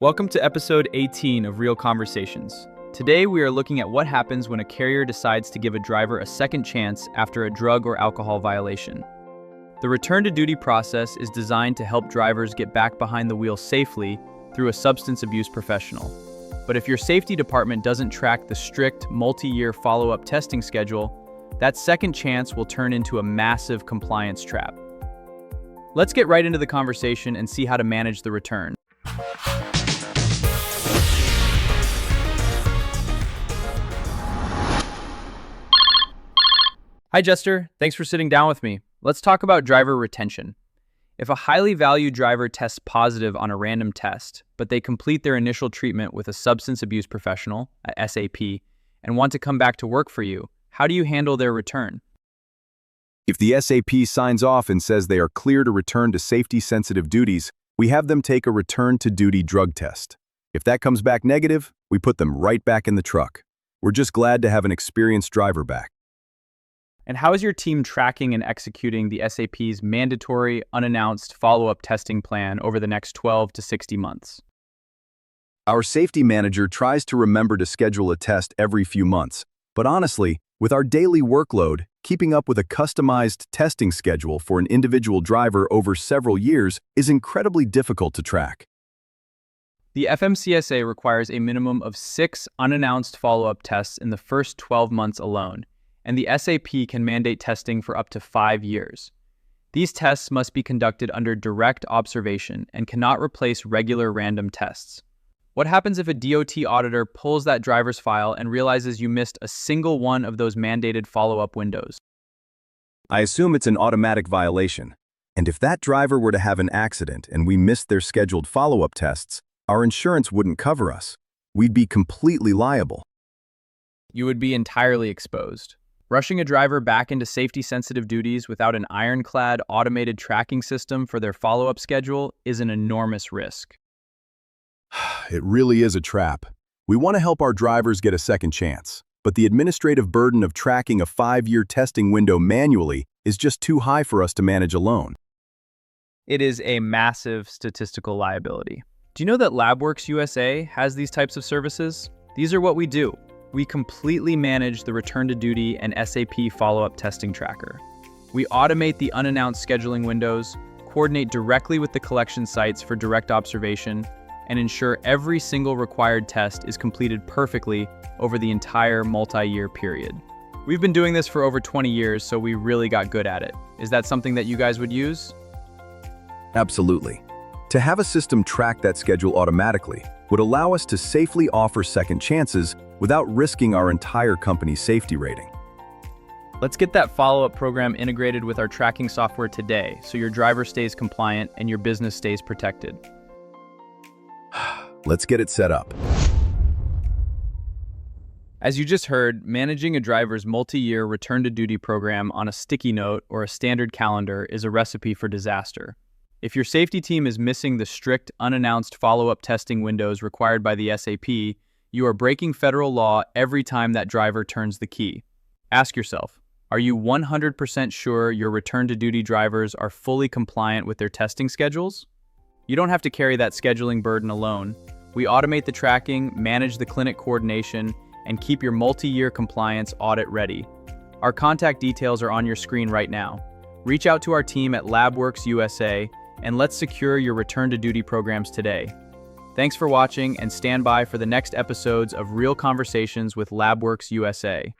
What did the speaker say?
Welcome to episode 18 of Real Conversations. Today we are looking at what happens when a carrier decides to give a driver a second chance after a drug or alcohol violation. The return to duty process is designed to help drivers get back behind the wheel safely through a substance abuse professional. But if your safety department doesn't track the strict multi-year follow-up testing schedule, that second chance will turn into a massive compliance trap. Let's get right into the conversation and see how to manage the return. Hi Jester, thanks for sitting down with me. Let's talk about driver retention. If a highly valued driver tests positive on a random test, but they complete their initial treatment with a substance abuse professional, a SAP, and want to come back to work for you, how do you handle their return? If the SAP signs off and says they are clear to return to safety-sensitive duties, we have them take a return-to-duty drug test. If that comes back negative, we put them right back in the truck. We're just glad to have an experienced driver back. And how is your team tracking and executing the SAP's mandatory, unannounced follow-up testing plan over the next 12 to 60 months? Our safety manager tries to remember to schedule a test every few months, but honestly, with our daily workload, keeping up with a customized testing schedule for an individual driver over several years is incredibly difficult to track. The FMCSA requires a minimum of 6 unannounced follow-up tests in the first 12 months alone, and the SAP can mandate testing for up to 5 years. These tests must be conducted under direct observation and cannot replace regular random tests. What happens if a DOT auditor pulls that driver's file and realizes you missed a single one of those mandated follow-up windows? I assume it's an automatic violation, and if that driver were to have an accident and we missed their scheduled follow-up tests, our insurance wouldn't cover us. We'd be completely liable. You would be entirely exposed. Rushing a driver back into safety-sensitive duties without an ironclad automated tracking system for their follow-up schedule is an enormous risk. It really is a trap. We want to help our drivers get a second chance, but the administrative burden of tracking a 5-year testing window manually is just too high for us to manage alone. It is a massive statistical liability. Do you know that Labworks USA has these types of services? These are what we do. We completely manage the return to duty and SAP follow-up testing tracker. We automate the unannounced scheduling windows, coordinate directly with the collection sites for direct observation, and ensure every single required test is completed perfectly over the entire multi-year period. We've been doing this for over 20 years, so we really got good at it. Is that something that you guys would use? Absolutely. To have a system track that schedule automatically would allow us to safely offer second chances without risking our entire company's safety rating. Let's get that follow-up program integrated with our tracking software today so your driver stays compliant and your business stays protected. Let's get it set up. As you just heard, managing a driver's multi-year return-to-duty program on a sticky note or a standard calendar is a recipe for disaster. If your safety team is missing the strict, unannounced follow-up testing windows required by the SAP, you are breaking federal law every time that driver turns the key. Ask yourself, are you 100% sure your return-to-duty drivers are fully compliant with their testing schedules? You don't have to carry that scheduling burden alone. We automate the tracking, manage the clinic coordination, and keep your multi-year compliance audit ready. Our contact details are on your screen right now. Reach out to our team at Labworks USA and let's secure your return-to-duty programs today. Thanks for watching and stand by for the next episodes of Real Conversations with Labworks USA.